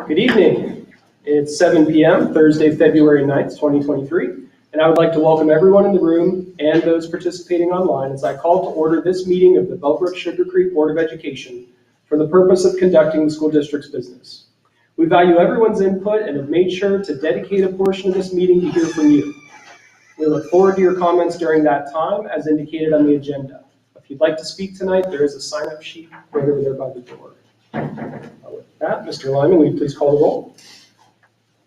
Good evening. It's 7 p.m., Thursday, February 9th, 2023, and I would like to welcome everyone in the room and those participating online as I call to order this meeting of the Bellbrook-Sugarcreek Board of Education for the purpose of conducting the school district's business. We value everyone's input and have made sure to dedicate a portion of this meeting to hear from you. We look forward to your comments during that time as indicated on the agenda. If you'd like to speak tonight, there is a sign-up sheet right over there by the door. With that, Mr. Lyman, will you please call the roll?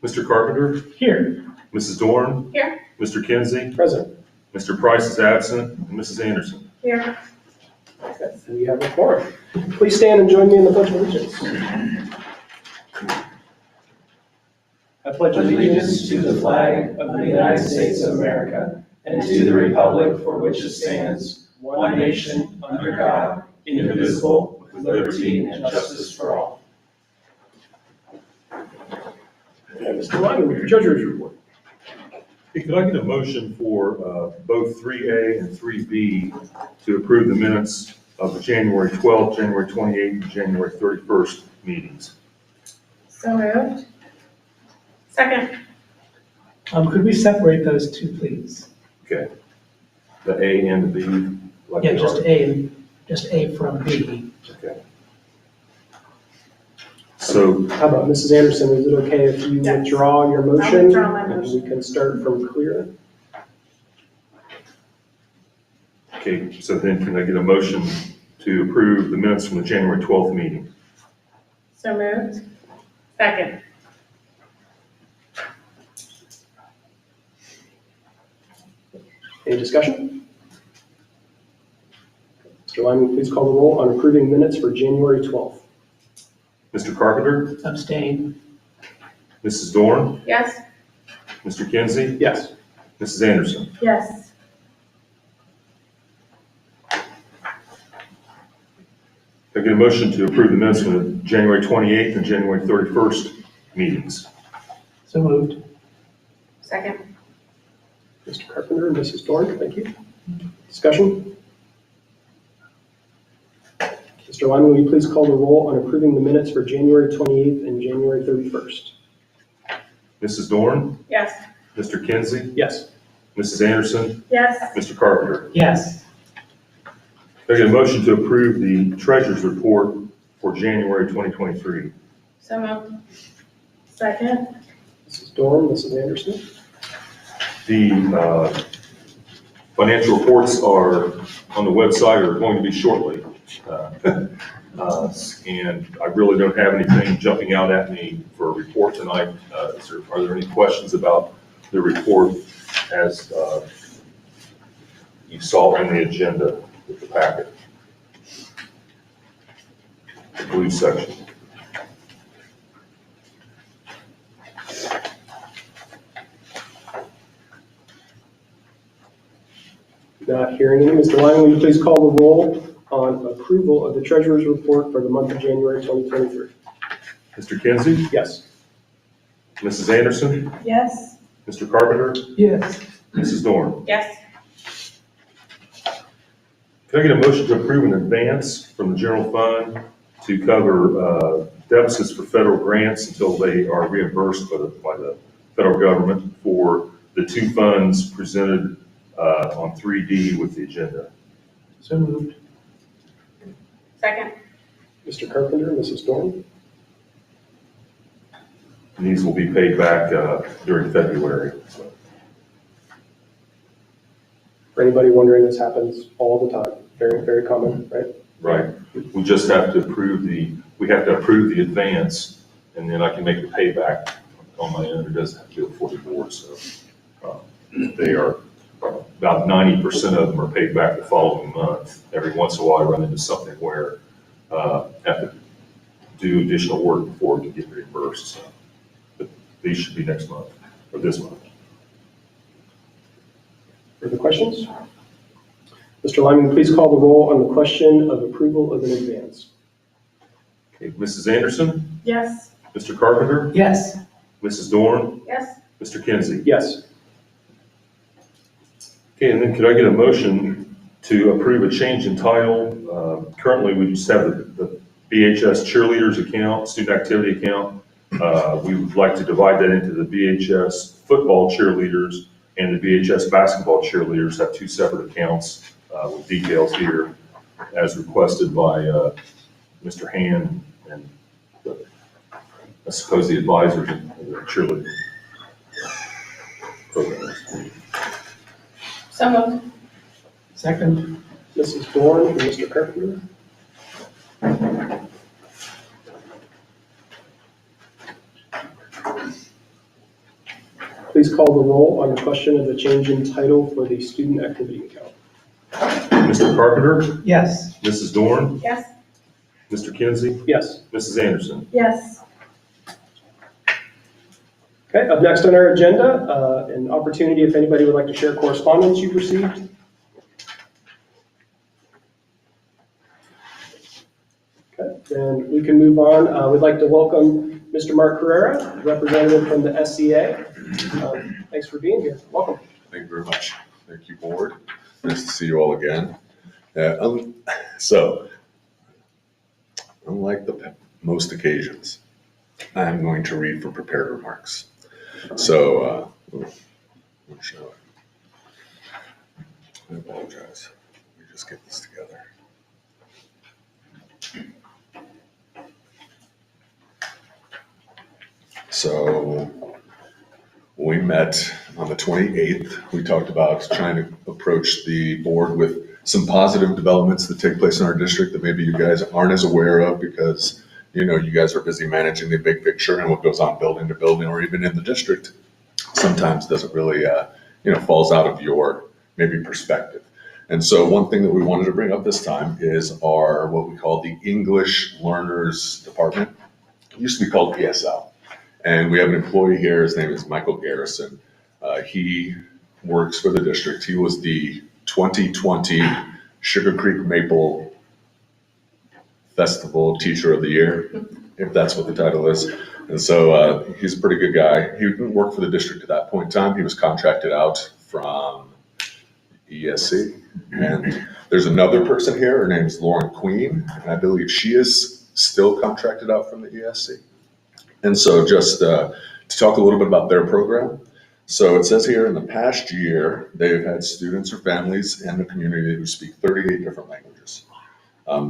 Mr. Carpenter? Here. Mrs. Dorn? Here. Mr. Kinsey? Present. Mr. Price is absent. And Mrs. Anderson? Here. Okay, we have a quorum. Please stand and join me in the Pledge of Allegiance. I pledge allegiance to the flag of the United States of America and to the republic for which it stands, one nation, under God, indivisible, with liberty and justice for all. Mr. Lyman, with the Treasurer's report. Hey, could I get a motion for both 3A and 3B to approve the minutes of the January 12th, January 28th, and January 31st meetings? So moved. Second. Could we separate those two, please? Okay. The A and the B? Like Yeah, they just A from B. Okay. So, How about Mrs. Anderson? Is it okay if you Yes. withdraw your motion? I'll withdraw my And motion. we can start from clear. okay, so then can I get a motion to approve the minutes from the January 12th meeting? So moved. Second. Any discussion? Mr. Lyman, please call the roll on approving minutes for January 12th. Mr. Carpenter? Abstain. Mrs. Dorn? Yes. Mr. Kinsey? Yes. Mrs. Anderson? Yes. Can I get a motion to approve the minutes from the January 28th and January 31st meetings? So moved. Second. Mr. Carpenter and Mrs. Dorn, thank you. Discussion? Mr. Lyman, will you please call the roll on approving the minutes for January 28th and January 31st? Mrs. Dorn? Yes. Mr. Kinsey? Yes. Mrs. Anderson? Yes. Mr. Carpenter? Yes. Can I get a motion to approve the treasurer's report for January 2023? So moved. Second. Mrs. Dorn, Mrs. Anderson? The financial reports are on the website or are going to be shortly. And I really don't have anything jumping out at me for a report tonight. Are there any questions about the report as you saw in the agenda with the packet? The blue section. Not hearing any. Mr. Lyman, will you please call the roll on approval of the treasurer's report for the month of January 2023? Mr. Kinsey? Yes. Mrs. Anderson? Yes. Mr. Carpenter? Yes. Mrs. Dorn? Yes. Can I get a motion to approve an advance from the general fund to cover deficits for federal grants until they are reimbursed by the federal government for the two funds presented on 3D with the agenda? So moved. Second. Mr. Carpenter, Mrs. Dorn? And these will be paid back during February. So, For anybody wondering, this happens all the time. Very, very common, right? right. We just have to approve the advance, and then I can make the payback on my own. It doesn't have to go before the board. So they are about 90% of them are paid back the following month. Every once in a while, I run into something where I have to do additional work before we can get reimbursed. So, but these should be next month or this month. Further questions? Mr. Lyman, please call the roll on the question of approval of an advance. Okay, Mrs. Anderson, Yes. Mr. Carpenter, Yes. Mrs. Dorn, Yes. Mr. Kinsey. Yes. Okay, and then could I get a motion to approve a change in title. Currently, we just have the BHS cheerleaders account, student activity account. We would like to divide that into the BHS football cheerleaders and the BHS basketball cheerleaders, have two separate accounts with details here as requested by Mr. Han and I suppose the advisors of the cheerleading programs. So moved. Second. Mrs. Dorn and Mr. Carpenter. Please call the roll on the question of the change in title for the student activity account. Mr. Carpenter, Yes. Mrs. Dorn, Yes. Mr. Kinsey, Yes. Mrs. Anderson. Yes. Okay, up next on our agenda, an opportunity if anybody would like to share correspondence you've received. Okay, then we can move on. We'd like to welcome Mr. Mark Carrera, representative from the SCA. Thanks for being here. Welcome. Thank you very much. Thank you, board. Nice to see you all again. Unlike most occasions, I'm going to read for prepared remarks. So, what shall I apologize. Let me just get this together. So, we met on the 28th. We talked about trying to approach the board with some positive developments that take place in our district that maybe you guys aren't as aware of because, you know, you guys are busy managing the big picture and what goes on building to building or even in the district sometimes doesn't really, falls out of your maybe perspective. And so one thing that we wanted to bring up this time is our, what we call the English Learners Department. It used to be called ESL. And we have an employee here, his name is Michael Garrison. He works for the district. He was the 2020 Sugar Creek Maple Festival Teacher of the Year, if that's what the title is. And so he's a pretty good guy. He didn't work for the district at that point in time. He was contracted out from ESC. And there's another person here, her name's Lauren Queen, and I believe she is still contracted out from the ESC. And so just to talk a little bit about their program. So it says here in the past year, they've had students or families in the community who speak 38 different languages.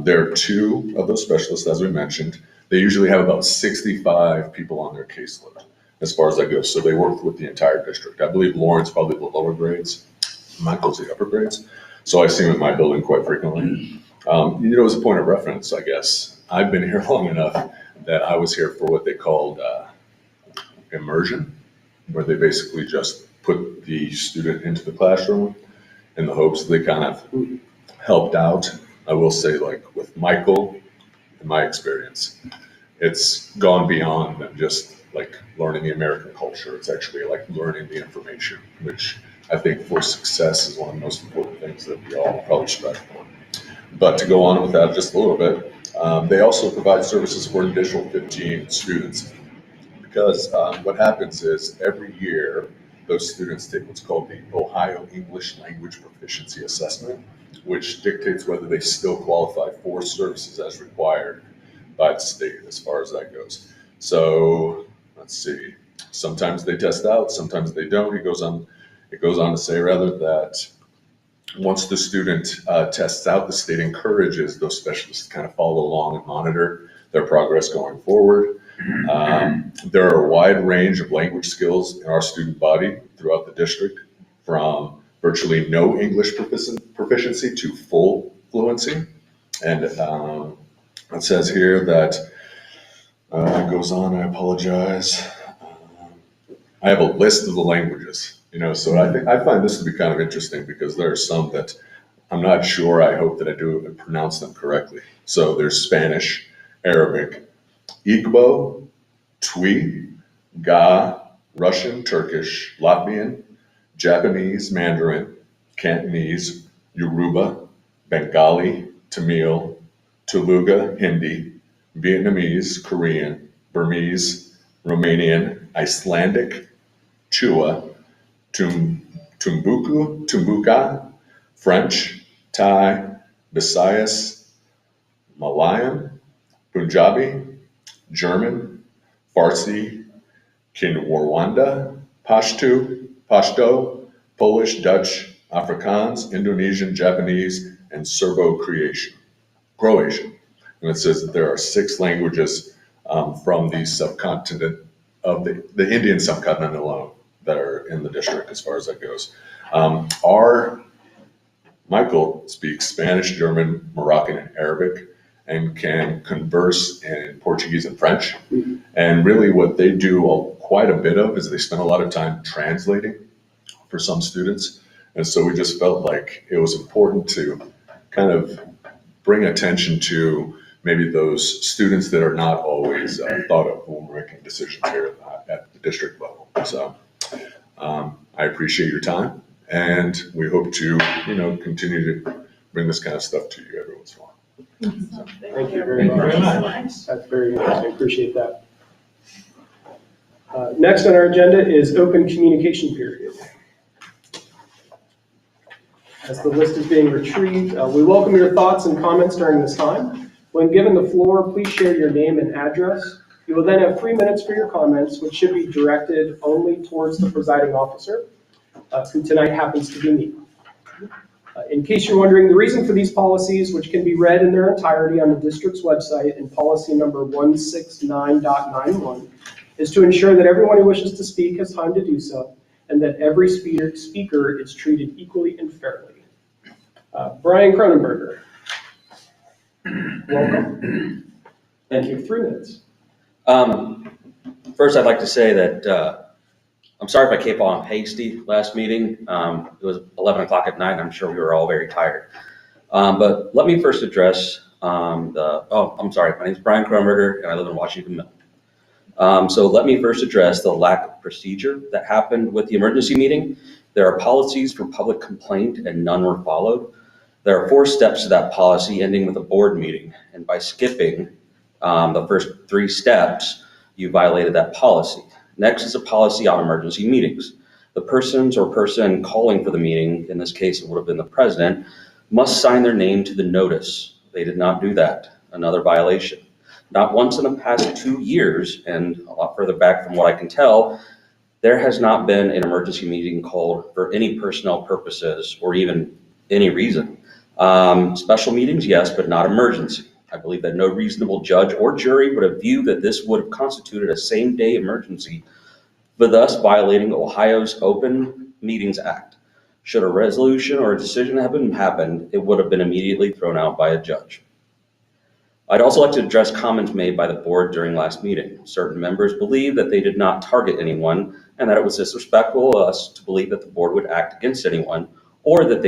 There are two of those specialists, as we mentioned. They usually have about 65 people on their caseload as far as that goes. So they work with the entire district. I believe Lauren's probably the lower grades. Michael's the upper grades. So I see him in my building quite frequently. As a point of reference, I guess, I've been here long enough that I was here for what they called immersion, where they basically just put the student into the classroom in the hopes that they kind of helped out. I will say, like with Michael, in my experience, it's gone beyond than just like learning the American culture. It's actually like learning the information, which I think for success is one of the most important things that we all probably strive for. But to go on with that just a little bit, they also provide services for an additional 15 students because what happens is every year those students take what's called the Ohio English Language Proficiency Assessment, which dictates whether they still qualify for services as required by the state as far as that goes. So let's see, sometimes they test out, sometimes they don't. It goes on to say rather that once the student tests out, the state encourages those specialists to kind of follow along and monitor their progress going forward. There are a wide range of language skills in our student body throughout the district, from virtually no English proficiency to full fluency. And it says here that, it goes on, I apologize. I have a list of the languages. So I find this to be kind of interesting because there are some that I'm not sure. I hope that I do pronounce them correctly. So there's Spanish, Arabic, Igbo, Twi, Ga, Russian, Turkish, Latvian, Japanese, Mandarin, Cantonese, Yoruba, Bengali, Tamil, Telugu, Hindi, Vietnamese, Korean, Burmese, Romanian, Icelandic, Chua, Tumbuka, French, Thai, Visayas, Malayan, Punjabi, German, Farsi, Kinyarwanda, Pashto, Polish, Dutch, Afrikaans, Indonesian, Japanese, and Serbo-Croatian. And it says that there are 6 languages from the subcontinent of the Indian subcontinent alone that are in the district as far as that goes. Our Michael speaks Spanish, German, Moroccan, and Arabic, and can converse in Portuguese and French. And really what they do quite a bit of is they spend a lot of time translating for some students. And so we just felt like it was important to kind of bring attention to maybe those students that are not always thought of when we're making decisions here at the district level. So I appreciate your time, and we hope to, continue to bring this kind of stuff to you every once in a while. Thank you very much. That's very good. I appreciate that. Next on our agenda is open communication period. As the list is being retrieved, we welcome your thoughts and comments during this time. When given the floor, please share your name and address. You will then have 3 minutes for your comments, which should be directed only towards the presiding officer, who tonight happens to be me. In case you're wondering, the reason for these policies, which can be read in their entirety on the district's website in policy number 169.91, is to ensure that everyone who wishes to speak has time to do so, and that every speaker is treated equally and fairly. Brian Cronenberger. Welcome. Thank you. 3 minutes. First, I'd like to say that I'm sorry if I came on hasty last meeting. It was 11 o'clock at night, and I'm sure we were all very tired. But let me first address I'm sorry, my name is Brian Cronenberger, and I live in Washington Mill. So let me first address the lack of procedure that happened with the emergency meeting. There are policies for public complaint, and none were followed. There are 4 steps to that policy, ending with a board meeting. And by skipping the first 3 steps, you violated that policy. Next is a policy on emergency meetings. The person calling for the meeting, in this case it would have been the president, must sign their name to the notice. They did not do that. Another violation. Not once in the past 2 years, and a lot further back from what I can tell, there has not been an emergency meeting called for any personnel purposes or even any reason. Special meetings, yes, but not emergency. I believe that no reasonable judge or jury would have viewed that this would have constituted a same-day emergency, but thus violating Ohio's Open Meetings Act. Should a resolution or a decision have happened, it would have been immediately thrown out by a judge. I'd also like to address comments made by the board during last meeting. Certain members believe that they did not target anyone and that it was disrespectful of us to believe that the board would act against anyone, or that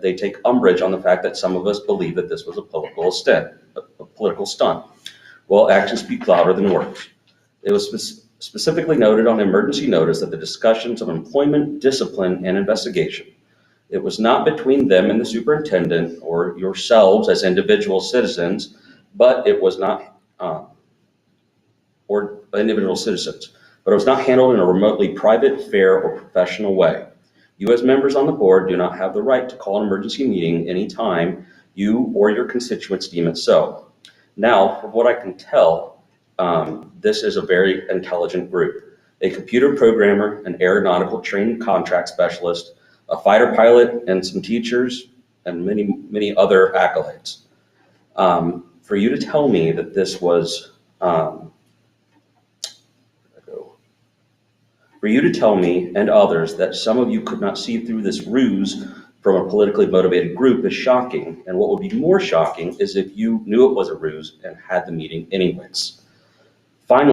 they take umbrage on the fact that some of us believe that this was a political stunt. Well, actions speak louder than words. It was specifically noted on emergency notice that the discussions of employment, discipline, and investigation. It was not between them and the superintendent or yourselves as individual citizens, but it was not, or individual citizens, but it was not handled in a remotely private, fair, or professional way. You as members on the board do not have the right to call an emergency meeting anytime you or your constituents deem it so. Now, from what I can tell, this is a very intelligent group. A computer programmer, an aeronautical trained contract specialist, a fighter pilot, and some teachers, and many, many other accolades. For you to tell me that this was, for you to tell me and others that some of you could not see through this ruse from a politically motivated group is shocking. And what would be more shocking is if you knew it was a ruse and had the meeting anyways. Finally,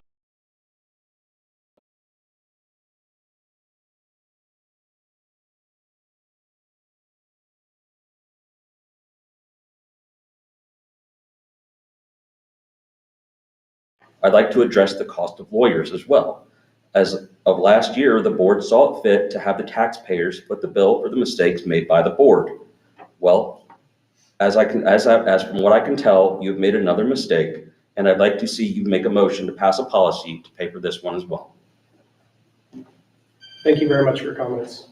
I'd like to address the cost of lawyers as well. As of last year, the board saw it fit to have the taxpayers foot the bill for the mistakes made by the board. Well, as from what I can tell, you've made another mistake, and I'd like to see you make a motion to pass a policy to pay for this one as well. Thank you very much for your comments.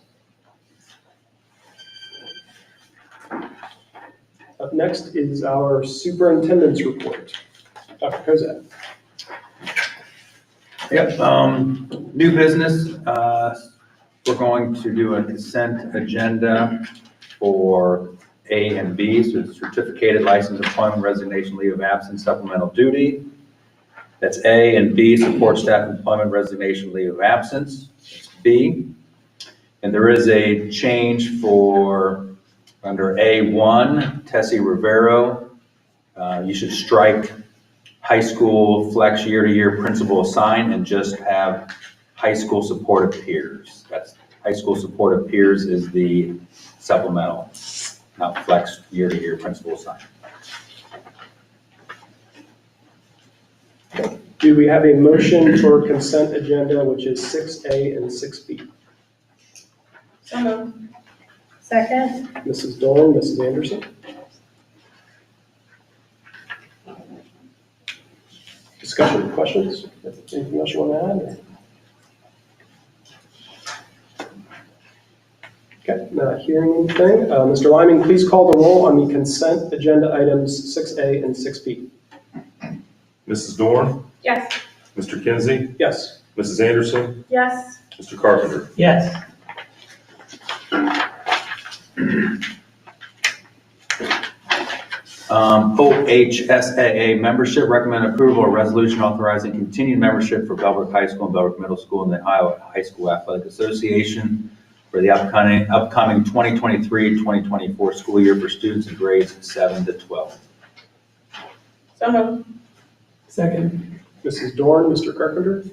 Up next is our superintendent's report. Dr. Kozak. Yep, new business, we're going to do a consent agenda for A and B, so it's certificated license employment, resignation, leave of absence, supplemental duty. That's A, and B, support staff employment, resignation, leave of absence. That's B. And there is a change for, under A1, Tessie Rivero. You should strike high school flex year-to-year principal assigned and just have high school supportive peers. That's high school supportive peers is the supplemental, not flex year-to-year principal assigned. Do we have a motion for consent agenda, which is 6A and 6B? So moved. Second. Mrs. Dolan, Mrs. Anderson? Discussion, questions? Anything else you want to add? Okay, not hearing anything. Mr. Lyman, please call the roll on the consent agenda items 6A and 6B. Mrs. Dorn, Yes. Mr. Kinsey, Yes. Mrs. Anderson, Yes. Mr. Carpenter. Yes. OHSAA membership, recommend approval of resolution authorizing continued membership for Bellbrook High School and Bellbrook Middle School and the Iowa High School Athletic Association for the upcoming 2023-2024 school year for students in grades 7 to 12. So moved. Second. Mrs. Dorn, Mr. Carpenter?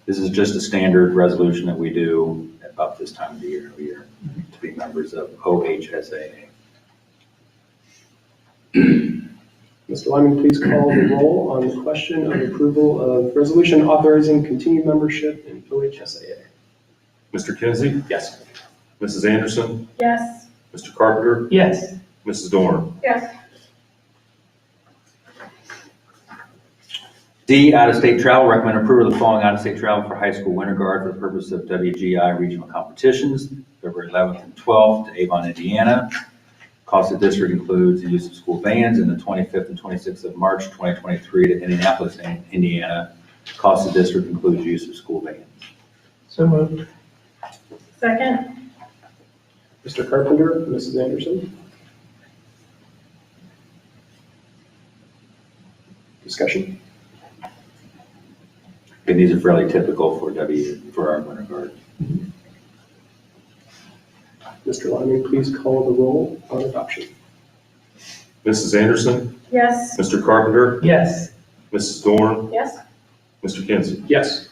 This is just a standard resolution that we do about this time of the year every year to be members of OHSAA. Mr. Lyman, please call the roll on the question of approval of resolution authorizing continued membership in OHSAA. Mr. Kinsey, Yes. Mrs. Anderson, Yes. Mr. Carpenter, Yes. Mrs. Dorn. Yes. D, out-of-state travel, recommend approval of the following out-of-state travel for high school winter guard for the purpose of WGI regional competitions, February 11th and 12th to Avon, Indiana. Cost of district includes the use of school vans, and the 25th and 26th of March 2023 to Indianapolis, Indiana. Cost of district includes use of school vans. So moved. Second. Mr. Carpenter, Mrs. Anderson? Discussion? And these are fairly typical for our winter guard. Mr. Lyman, please call the roll on adoption. Mrs. Anderson, Yes. Mr. Carpenter, Yes. Mrs. Dorn, Yes. Mr. Kinsey. Yes.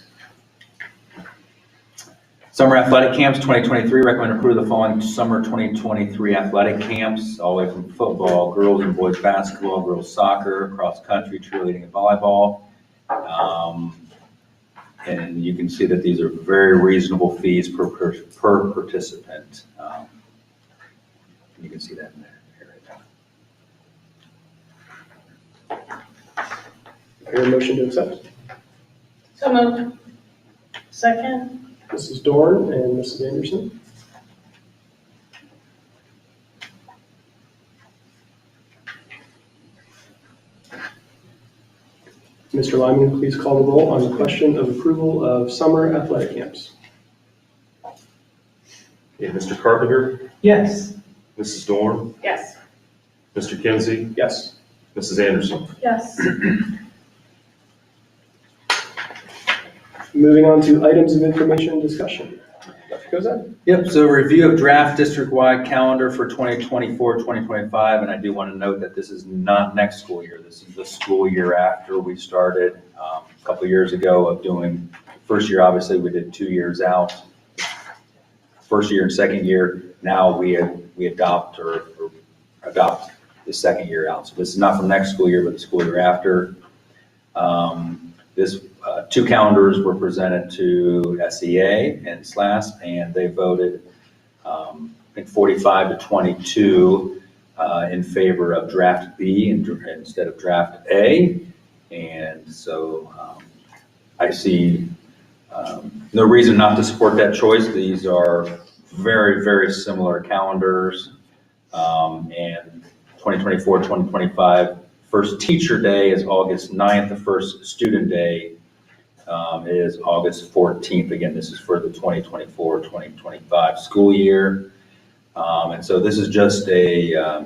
Summer athletic camps 2023, recommend approve the following summer 2023 athletic camps, all the way from football, girls and boys basketball, girls soccer, cross country, cheerleading, and volleyball. And you can see that these are very reasonable fees per participant. You can see that in there right now. Your motion to accept. So moved. Second. Mrs. Dorn and Mrs. Anderson? Mr. Lyman, please call the roll on the question of approval of summer athletic camps. Okay, Mr. Carpenter, Yes. Mrs. Dorn, Yes. Mr. Kinsey, Yes. Mrs. Anderson. Yes. Moving on to items of information and discussion. Dr. Kozak? Yep, so review of draft district-wide calendar for 2024-2025, and I do want to note that this is not next school year. This is the school year after we started a couple of years ago of doing, first year, obviously, we did 2 years out. First year and second year, now we adopt the second year out. So this is not from next school year, but the school year after. This 2 calendars were presented to SEA and SLAS, and they voted, I think 45 to 22 in favor of draft B instead of draft A. And so I see no reason not to support that choice. These are very, very similar calendars. And 2024, 2025, first teacher day is August 9th. The first student day is August 14th. Again, this is for the 2024, 2025 school year. And so this is just a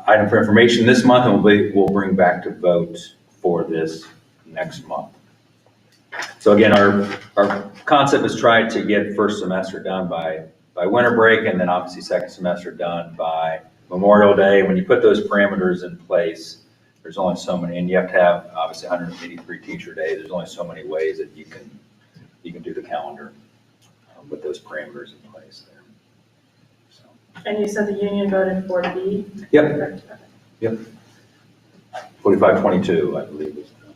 item for information this month, and we'll bring back to vote for this next month. So again, our concept is try to get first semester done by winter break, and then obviously second semester done by Memorial Day. When you put those parameters in place, there's only so many, and you have to have obviously 183 teacher days. There's only so many ways that you can do the calendar with those parameters in place there. And you said the union voted for B? Yep. Yep. 45-22, I believe is the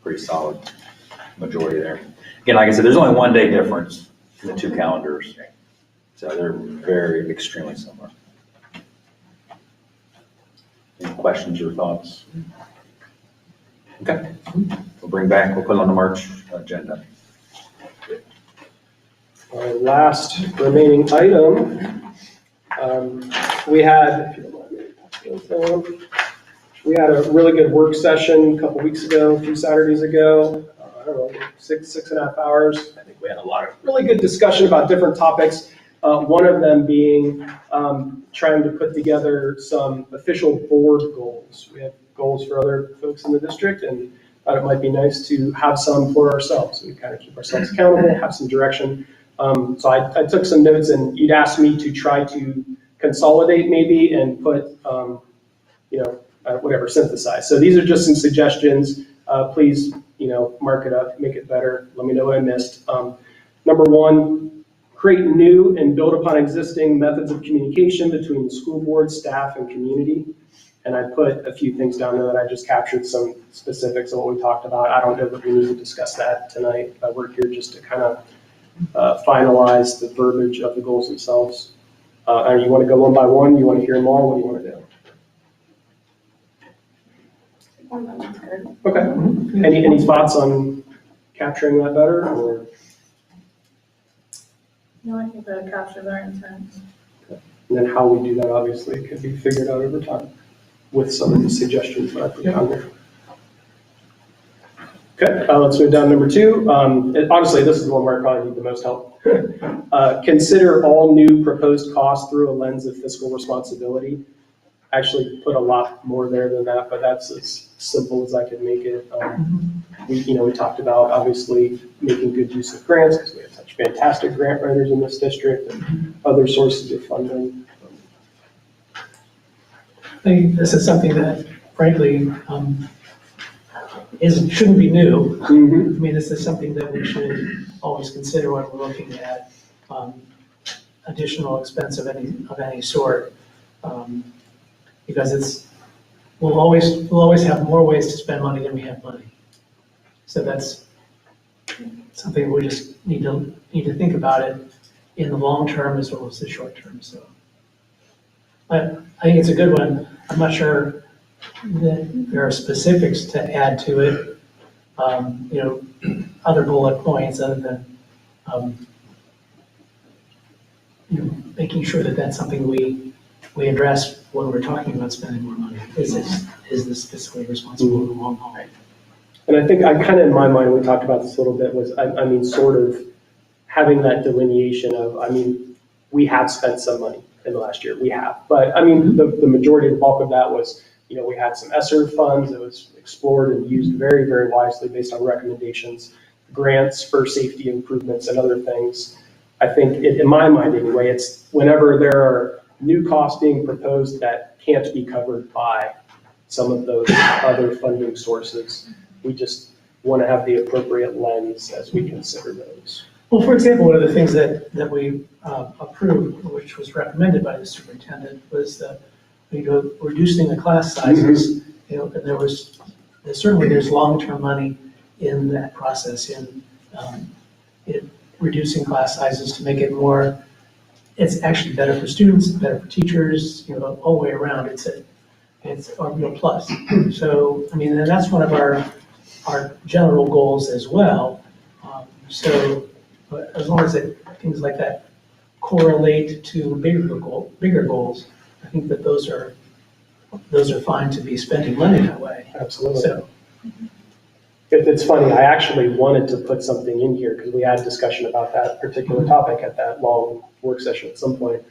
pretty solid majority there. Again, like I said, there's only 1 day difference in the two calendars. So they're very, extremely similar. Any questions or thoughts? Okay. We'll put it on the March agenda. Our last remaining item, we had a really good work session a couple weeks ago, a few Saturdays ago. I don't know, 6.5 hours. I think we had a lot of really good discussion about different topics. One of them being trying to put together some official board goals. We have goals for other folks in the district, and thought it might be nice to have some for ourselves. We kind of keep ourselves accountable, have some direction. So I took some notes, and you'd asked me to try to consolidate maybe and put, whatever, synthesize. So these are just some suggestions. Please, mark it up, make it better. Let me know what I missed. Number one, create new and build upon existing methods of communication between the school board, staff, and community. And I put a few things down there that I just captured some specifics of what we talked about. I don't know that we need to discuss that tonight. We're here just to kind of finalize the verbiage of the goals themselves. You want to go one by one? You want to hear them all? What do you want to do? Okay. Any thoughts on capturing that better, or? No, I think that captures our intent. And then how we do that obviously could be figured out over time with some of the suggestions that I put down there. Okay, let's move down to number two. Honestly, this is the one where I probably need the most help. Consider all new proposed costs through a lens of fiscal responsibility. I actually put a lot more there than that, but that's as simple as I could make it. We talked about obviously making good use of grants because we have such fantastic grant writers in this district and other sources of funding. I think this is something that frankly shouldn't be new. I mean, this is something that we should always consider when we're looking at additional expense of any sort. Because we'll always have more ways to spend money than we have money. So that's something we just need to think about it in the long term as well as the short term. So I think it's a good one. I'm not sure that there are specifics to add to it. Other bullet points other than making sure that that's something we address when we're talking about spending more money. Is this fiscally responsible in the long haul? And I think I kind of in my mind, we talked about this a little bit, was sort of having that delineation of, we have spent some money in the last year, we have. But the majority of the bulk of that was, we had some ESSER funds that was explored and used very, very wisely based on recommendations, grants for safety improvements and other things. I think in my mind anyway, it's whenever there are new costs being proposed that can't be covered by some of those other funding sources, we just want to have the appropriate lens as we consider those. Well, for example, one of the things that we approved, which was recommended by the superintendent, was reducing the class sizes. And there's long-term money in that process in reducing class sizes to make it more. It's actually better for students, better for teachers, all the way around. It's a real plus. So, and that's one of our general goals as well. But as long as it things like that correlate to bigger goals, I think that those are fine to be spending money that way. Absolutely. So, It's funny, I actually wanted to put something in here because we had a discussion about that particular topic at that long work session at some point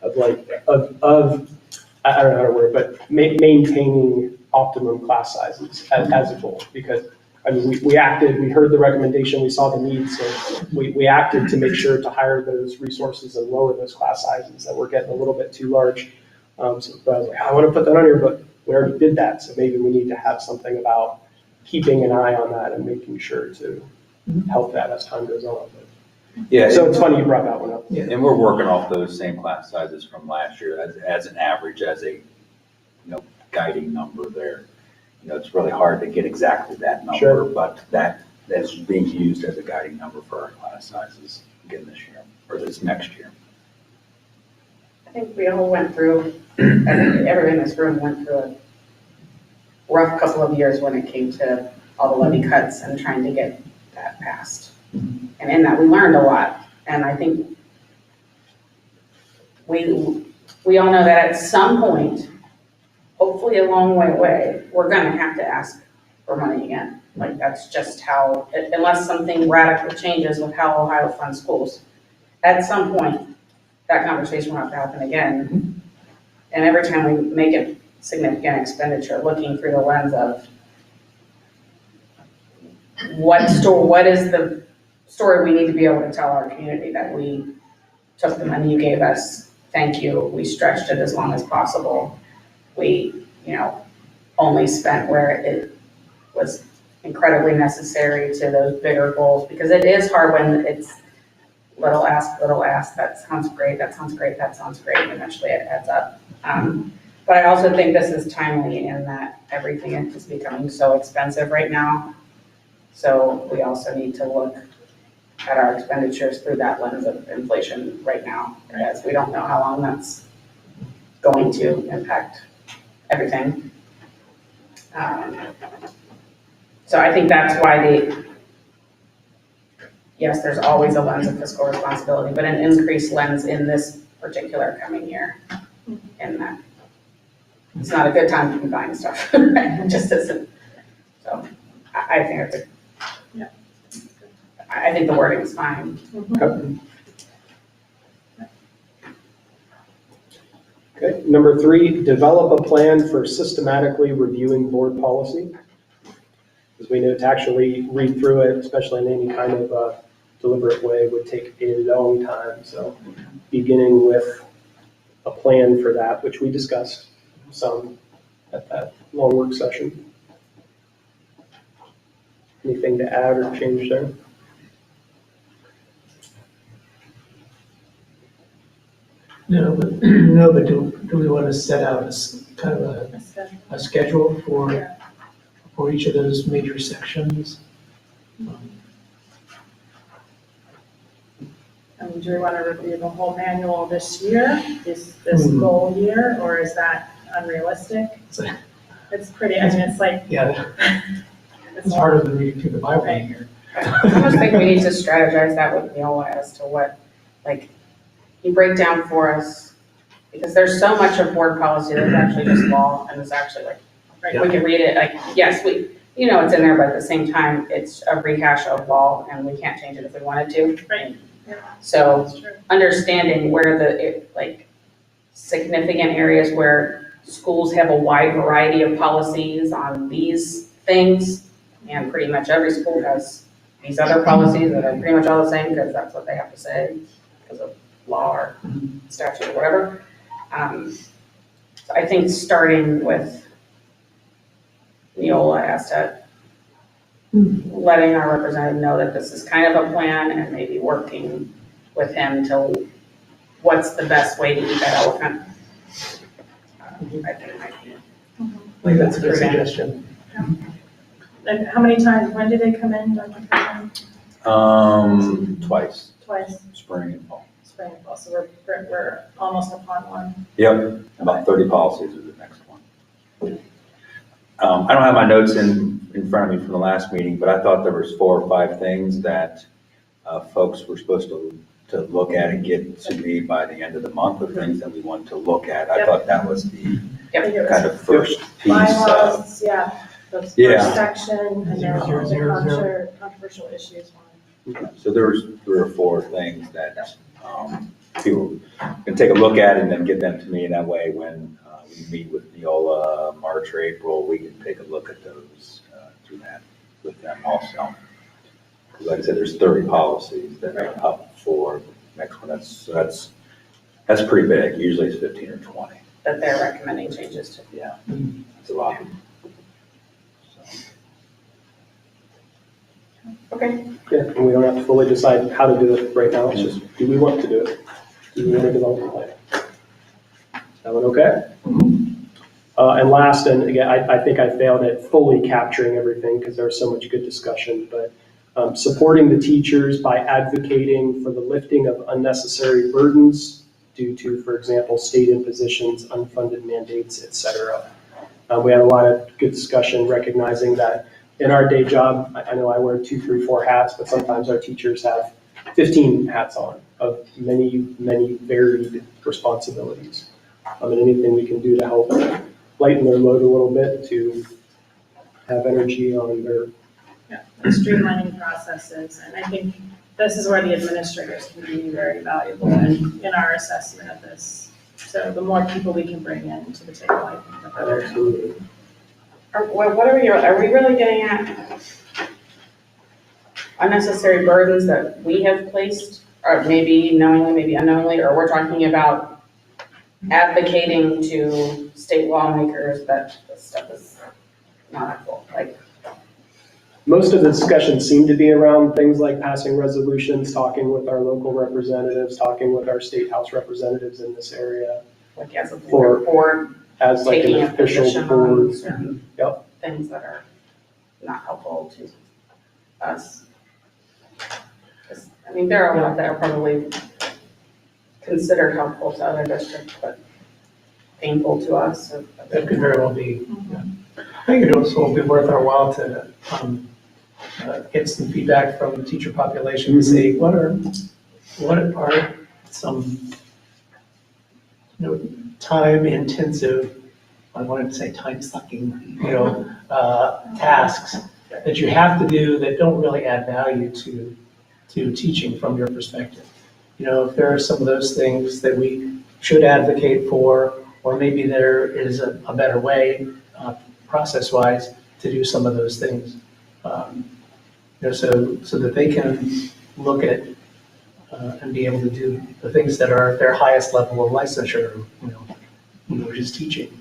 of like, I don't know how to word it, but maintaining optimum class sizes as a goal. Because, I mean, we acted, we heard the recommendation, we saw the need, so we acted to make sure to hire those resources and lower those class sizes that were getting a little bit too large. So I was like, I want to put that on here, but we already did that, so maybe we need to have something about keeping an eye on that and making sure to help that as time goes on. Yeah, So it's funny you brought that one up. and we're working off those same class sizes from last year as an average, as a, guiding number there. It's really hard to get exactly that number, Sure. but that is being used as a guiding number for our class sizes again this year, or this next year. I think we all went through, everyone in this room went through a rough couple of years when it came to all the levy cuts and trying to get that passed. And in that, we learned a lot. And I think we all know that at some point, hopefully a long way away, we're gonna have to ask for money again. Like, that's just how, unless something radical changes with how Ohio funds schools. At some point, that conversation will have to happen again. And every time we make a significant expenditure, looking through the lens of what is the story we need to be able to tell our community, that we took the money you gave us, thank you, we stretched it as long as possible. We, only spent where it was incredibly necessary to those bigger goals, because it is hard when it's little ask, that sounds great, and eventually it adds up. But I also think this is timely in that everything is becoming so expensive right now. So we also need to look at our expenditures through that lens of inflation right now, as we don't know how long that's going to impact everything. So I think that's why yes, there's always a lens of fiscal responsibility, but an increased lens in this particular coming year. In that it's not a good time to be buying stuff. It just isn't. So I think it's I think the wording is fine. Okay, number 3, develop a plan for systematically reviewing board policy. Because we know to actually read through it, especially in any kind of deliberate way, would take a long time. So beginning with a plan for that, which we discussed some at that long work session. Anything to add or change there? no, but do we want to set out kind of a schedule for each of those major sections? And do we want to review the whole manual this year, this goal year, or is that unrealistic? It's pretty, I mean, it's like. Yeah, it's harder than reading through the Bible here. I almost think we need to strategize that with Neola as to what, like, you break down for us, because there's so much of board policy that's actually just law, and it's actually like, we can read it, like, yes, it's in there, but at the same time, it's a rehash of law, and we can't change it if we wanted to. Right. So That's true. understanding where significant areas where schools have a wide variety of policies on these things, and pretty much every school has these other policies that are pretty much all the same, because that's what they have to say, because of law or statute or whatever. So I think starting with Neola as to letting our representative know that this is kind of a plan, and maybe working with him to what's the best way to eat that elephant. I think might be. I think that's a good suggestion. And how many times, when did they come in, Dr. Curtin? Twice, Twice, spring and fall. spring and fall, so we're almost upon one. Yep, about 30 policies is the next one. I don't have my notes in front of me from the last meeting, but I thought there was 4 or 5 things that folks were supposed to to look at and get to me by the end of the month of things that we want to look at. I thought that was the I think it was kind of first piece. bylaws, yeah, the first Yeah. section, and then all the controversial issues one. So there was 3 or 4 things that people can take a look at and then get them to me. And that way, when we meet with Neola, March or April, we can take a look at those through that with them also. 'Cause like I said, there's 30 policies that are up for next one. That's pretty big. Usually it's 15 or 20. That they're recommending changes to. Yeah, it's a lot. Okay. Yeah, and we don't have to fully decide how to do it right now, it's just, do we want to do it? Do we want to develop a plan? That one okay? And last, and again, I think I failed at fully capturing everything because there was so much good discussion, but supporting the teachers by advocating for the lifting of unnecessary burdens due to, for example, state impositions, unfunded mandates, et cetera. We had a lot of good discussion recognizing that in our day job, I know I wear 2, 3, 4 hats, but sometimes our teachers have 15 hats on of many, many varied responsibilities. And anything we can do to help lighten their load a little bit to have energy on their. Yeah, and streamlining processes, and I think this is where the administrators can be very valuable in our assessment of this. So the more people we can bring in to the table, I think the better. Absolutely. What are we really getting at? Unnecessary burdens that we have placed, or maybe knowingly, maybe unknowingly, or we're talking about advocating to state lawmakers that this stuff is not helpful, like. Most of the discussion seemed to be around things like passing resolutions, talking with our local representatives, talking with our state house representatives in this area. Like as a board, As like taking an a official position board. on certain Yep. things that are not helpful to us. 'Cause, I mean, there are a lot that are probably considered helpful to other districts, but painful to us. That could very well be. I think it also will be worth our while to get some feedback from the teacher population to see what are some, time intensive, I wanted to say time sucking, tasks that you have to do that don't really add value to teaching from your perspective. If there are some of those things that we should advocate for, or maybe there is a better way, process-wise, to do some of those things. So that they can look at and be able to do the things that are their highest level of licensure, which is teaching.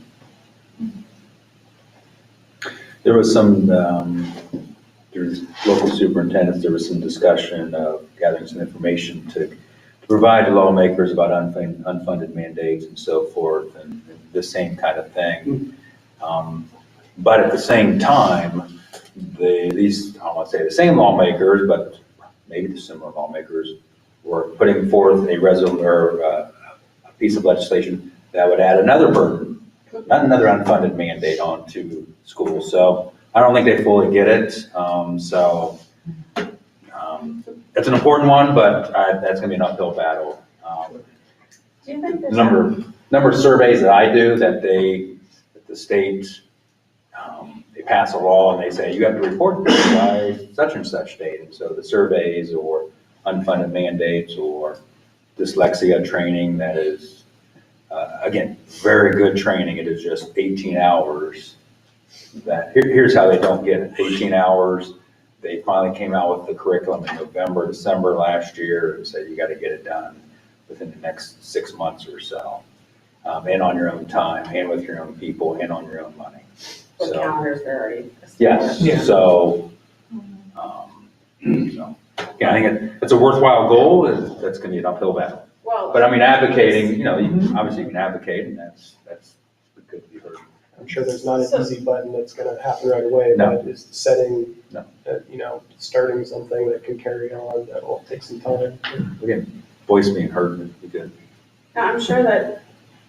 There was some, there's local superintendents, there was some discussion of gathering some information to provide to lawmakers about unfunded mandates and so forth, and the same kind of thing. But at the same time, these, I don't want to say the same lawmakers, but maybe the similar lawmakers were putting forth a piece of legislation that would add another burden, not another unfunded mandate onto schools. So I don't think they fully get it. It's an important one, but that's going to be an uphill battle. Do you think The number of surveys that I do that the state, they pass a law and they say, you have to report this by such and such date. And so the surveys or unfunded mandates or dyslexia training that is, again, very good training. It is just 18 hours. Here's how they don't get it. 18 hours. They finally came out with the curriculum in November, December last year and said, you got to get it done within the next 6 months or so. And on your own time, and with your own people, and on your own money. What calendars are already? Yes, Yeah. so, yeah, I think it's a worthwhile goal, that's gonna be an uphill battle. Well. But I mean, advocating, obviously you can advocate, and that's good to be heard. I'm sure there's not an easy button that's gonna happen right away, No. but it's setting, No. starting something that can carry on, that will take some time. Again, voice being heard would be good. Now, I'm sure that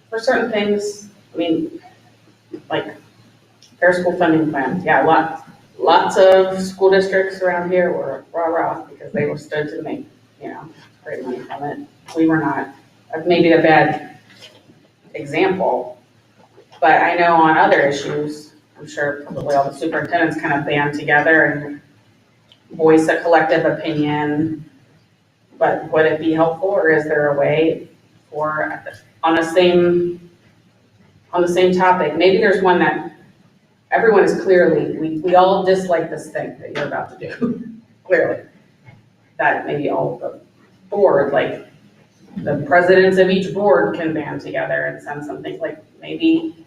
for certain things, I mean, like fair school funding plans, yeah, lots of school districts around here were rah-rah because they were stood to make, great money from it. We were not, maybe a bad example, but I know on other issues, I'm sure probably all the superintendents kind of band together and voice a collective opinion. But would it be helpful, or is there a way for, on the same topic, maybe there's one that everyone is clearly, we all dislike this thing that you're about to do, clearly. That maybe all the board, like the presidents of each board can band together and send something, like maybe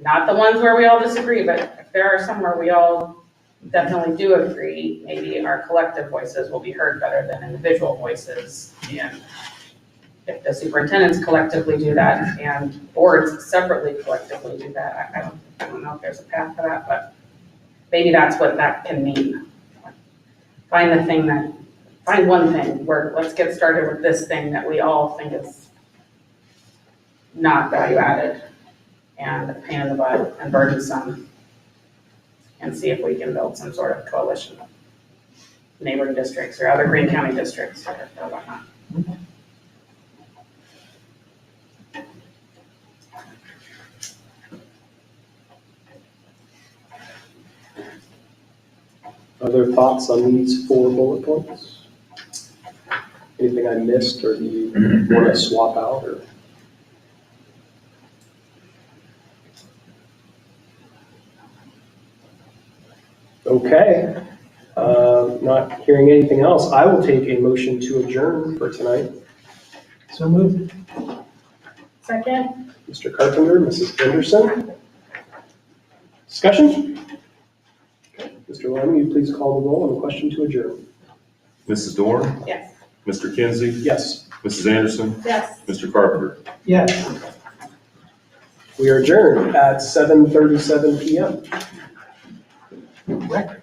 not the ones where we all disagree, but if there are some where we all definitely do agree, maybe our collective voices will be heard better than individual voices. And if the superintendents collectively do that and boards separately collectively do that, I don't know if there's a path for that, but maybe that's what that can mean. Find one thing where, let's get started with this thing that we all think is not value added and a pain in the butt and burdensome, and see if we can build some sort of coalition of neighboring districts or other Green County districts or whatnot. Other thoughts on these 4 bullet points? Anything I missed, or do you want to swap out, or? Okay, not hearing anything else, I will take a motion to adjourn for tonight. So moved. Second? Mr. Carpenter, Mrs. Henderson. Discussion? Mr. Lemon, will you please call the roll on the question to adjourn? Mrs. Dorn, Yes. Mr. Kinsey, Yes, Mrs. Anderson, Yes. Mr. Carpenter. Yes. we are adjourned at 7:37 PM. Record.